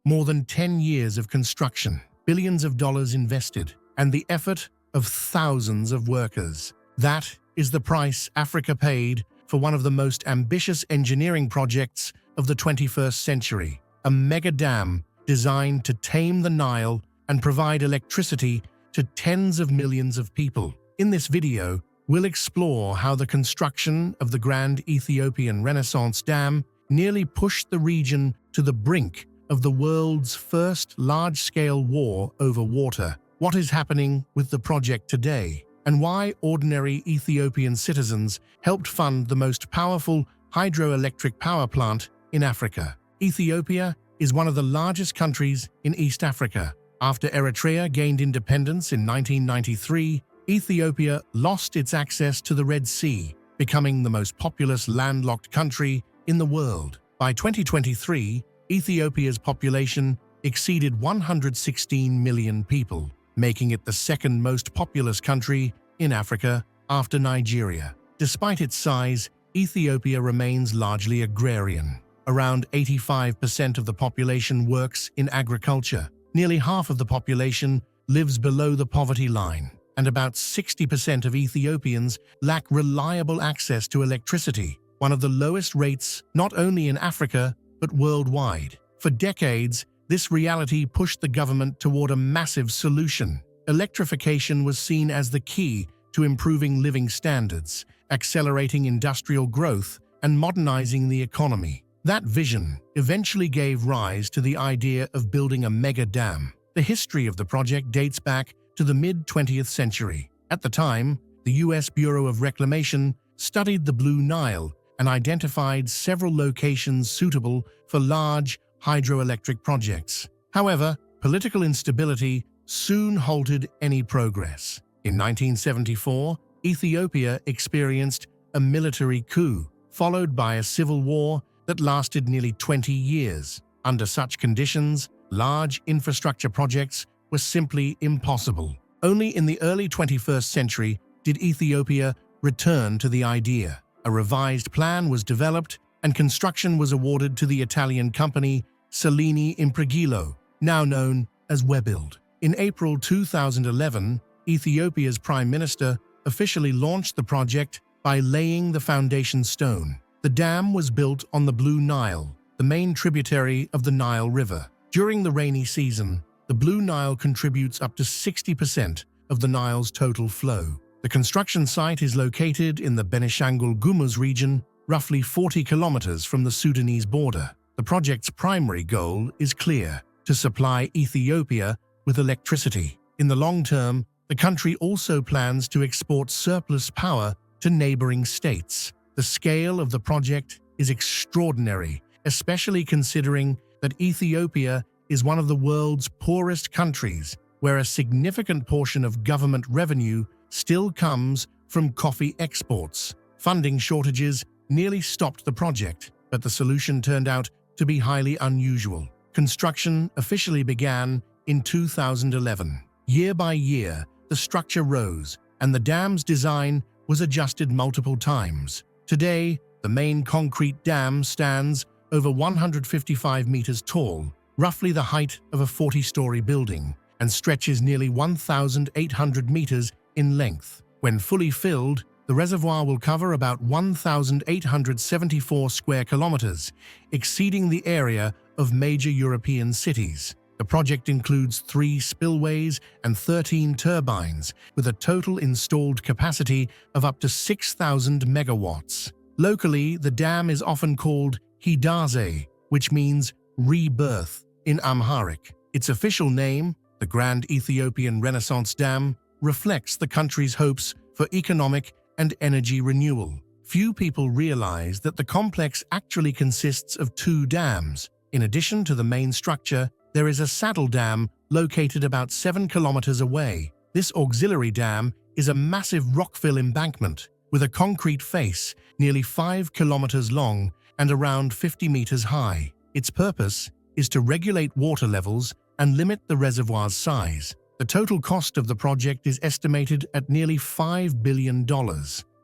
More than 10 years of construction, billions of dollars invested, and the effort of thousands of workers. That is the price Africa paid for one of the most ambitious engineering projects of the 21st century, a mega dam designed to tame the Nile and provide electricity to tens of millions of people. In this video, we'll explore how the construction of the Grand Ethiopian Renaissance Dam nearly pushed the region to the brink of the world's first large-scale war over water, what is happening with the project today, and why ordinary Ethiopian citizens helped fund the most powerful hydroelectric power plant in Africa. Ethiopia is one of the largest countries in East Africa. After Eritrea gained independence in 1993, Ethiopia lost its access to the Red Sea, becoming the most populous landlocked country in the world. By 2023, Ethiopia's population exceeded 116 million people, making it the second most populous country in Africa after Nigeria. Despite its size, Ethiopia remains largely agrarian. Around 85% of the population works in agriculture. Nearly half of the population lives below the poverty line, and about 60% of Ethiopians lack reliable access to electricity, one of the lowest rates not only in Africa but worldwide. For decades, this reality pushed the government toward a massive solution. Electrification was seen as the key to improving living standards, accelerating industrial growth, and modernizing the economy. That vision eventually gave rise to the idea of building a mega dam. The history of the project dates back to the mid-20th century. At the time, the U.S. Bureau of Reclamation studied the Blue Nile and identified several locations suitable for large hydroelectric projects. However, political instability soon halted any progress. In 1974, Ethiopia experienced a military coup, followed by a civil war that lasted nearly 20 years. Under such conditions, large infrastructure projects were simply impossible. Only in the early 21st century did Ethiopia return to the idea. A revised plan was developed, and construction was awarded to the Italian company Salini Impregilo, now known as Webuild. In April 2011, Ethiopia's Prime Minister officially launched the project by laying the foundation stone. The dam was built on the Blue Nile, the main tributary of the Nile River. During the rainy season, the Blue Nile contributes up to 60% of the Nile's total flow. The construction site is located in the Benishangul Gumuz region, roughly 40 kilometers from the Sudanese border. The project's primary goal is clear: to supply Ethiopia with electricity. In the long term, the country also plans to export surplus power to neighboring states. The scale of the project is extraordinary, especially considering that Ethiopia is one of the world's poorest countries, where a significant portion of government revenue still comes from coffee exports. Funding shortages nearly stopped the project, but the solution turned out to be highly unusual. Construction officially began in 2011. Year by year, the structure rose, and the dam's design was adjusted multiple times. Today, the main concrete dam stands over 155 meters tall, roughly the height of a 40-story building, and stretches nearly 1,800 meters in length. When fully filled, the reservoir will cover about 1,874 square kilometers, exceeding the area of major European cities. The project includes 3 spillways and 13 turbines, with a total installed capacity of up to 6,000 megawatts. Locally, the dam is often called Hidaze, which means rebirth in Amharic. Its official name, the Grand Ethiopian Renaissance Dam, reflects the country's hopes for economic and energy renewal. Few people realize that the complex actually consists of 2 dams. In addition to the main structure, there is a saddle dam located about 7 kilometers away. This auxiliary dam is a massive rockfill embankment with a concrete face nearly 5 kilometers long and around 50 meters high. Its purpose is to regulate water levels and limit the reservoir's size. The total cost of the project is estimated at nearly $5 billion.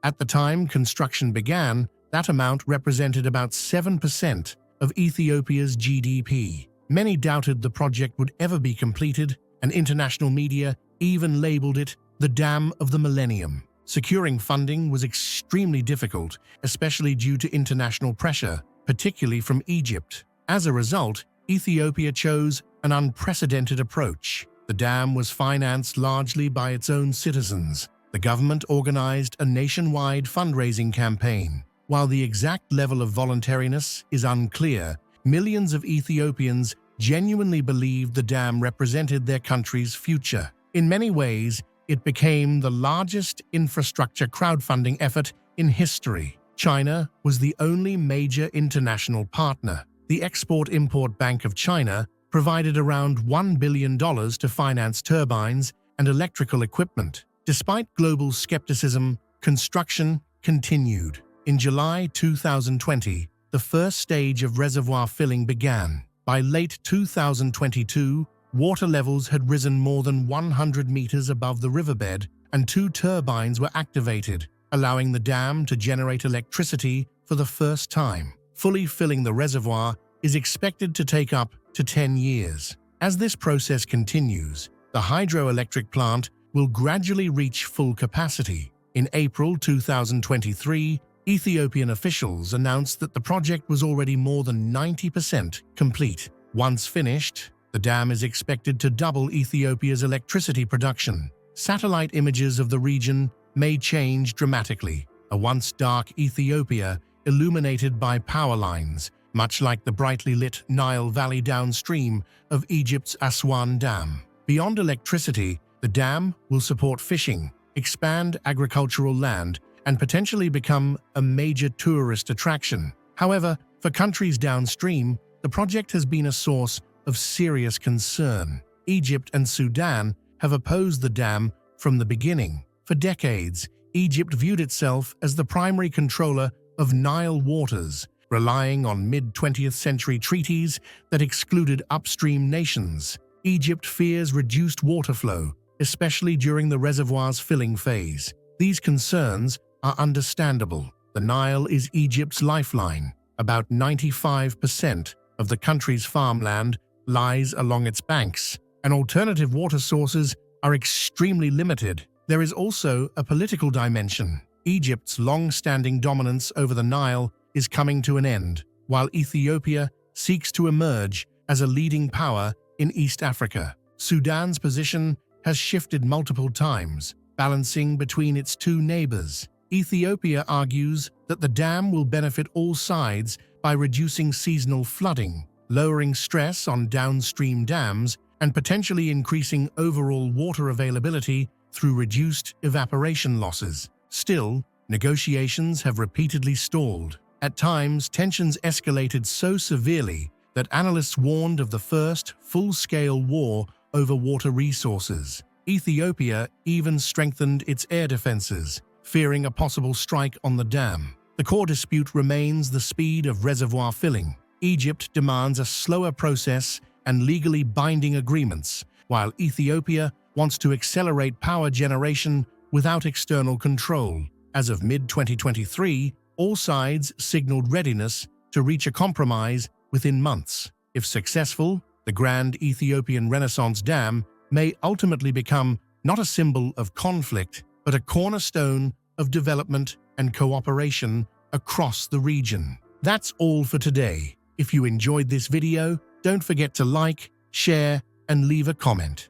At the time construction began, that amount represented about 7% of Ethiopia's GDP. Many doubted the project would ever be completed, and international media even labeled it the Dam of the Millennium. Securing funding was extremely difficult, especially due to international pressure, particularly from Egypt. As a result, Ethiopia chose an unprecedented approach. The dam was financed largely by its own citizens. The government organized a nationwide fundraising campaign. While the exact level of voluntariness is unclear, millions of Ethiopians genuinely believed the dam represented their country's future. In many ways, it became the largest infrastructure crowdfunding effort in history. China was the only major international partner. The Export-Import Bank of China provided around $1 billion to finance turbines and electrical equipment. Despite global skepticism, construction continued. In July 2020, the first stage of reservoir filling began. By late 2022, water levels had risen more than 100 meters above the riverbed, and 2 turbines were activated, allowing the dam to generate electricity for the first time. Fully filling the reservoir is expected to take up to 10 years. As this process continues, the hydroelectric plant will gradually reach full capacity. In April 2023, Ethiopian officials announced that the project was already more than 90% complete. Once finished, the dam is expected to double Ethiopia's electricity production. Satellite images of the region may change dramatically. A once dark Ethiopia illuminated by power lines, much like the brightly lit Nile Valley downstream of Egypt's Aswan Dam. Beyond electricity, the dam will support fishing, expand agricultural land, and potentially become a major tourist attraction. However, for countries downstream, the project has been a source of serious concern. Egypt and Sudan have opposed the dam from the beginning. For decades, Egypt viewed itself as the primary controller of Nile waters, relying on mid-20th century treaties that excluded upstream nations. Egypt fears reduced water flow, especially during the reservoir's filling phase. These concerns are understandable. The Nile is Egypt's lifeline. About 95% of the country's farmland lies along its banks, and alternative water sources are extremely limited. There is also a political dimension. Egypt's long-standing dominance over the Nile is coming to an end, while Ethiopia seeks to emerge as a leading power in East Africa. Sudan's position has shifted multiple times, balancing between its 2 neighbors. Ethiopia argues that the dam will benefit all sides by reducing seasonal flooding, lowering stress on downstream dams, and potentially increasing overall water availability through reduced evaporation losses. Still, negotiations have repeatedly stalled. At times, tensions escalated so severely that analysts warned of the first full-scale war over water resources. Ethiopia even strengthened its air defenses, fearing a possible strike on the dam. The core dispute remains the speed of reservoir filling. Egypt demands a slower process and legally binding agreements, while Ethiopia wants to accelerate power generation without external control. As of mid-2023, all sides signaled readiness to reach a compromise within months. If successful, the Grand Ethiopian Renaissance Dam may ultimately become not a symbol of conflict, but a cornerstone of development and cooperation across the region. That's all for today. If you enjoyed this video, don't forget to like, share, and leave a comment.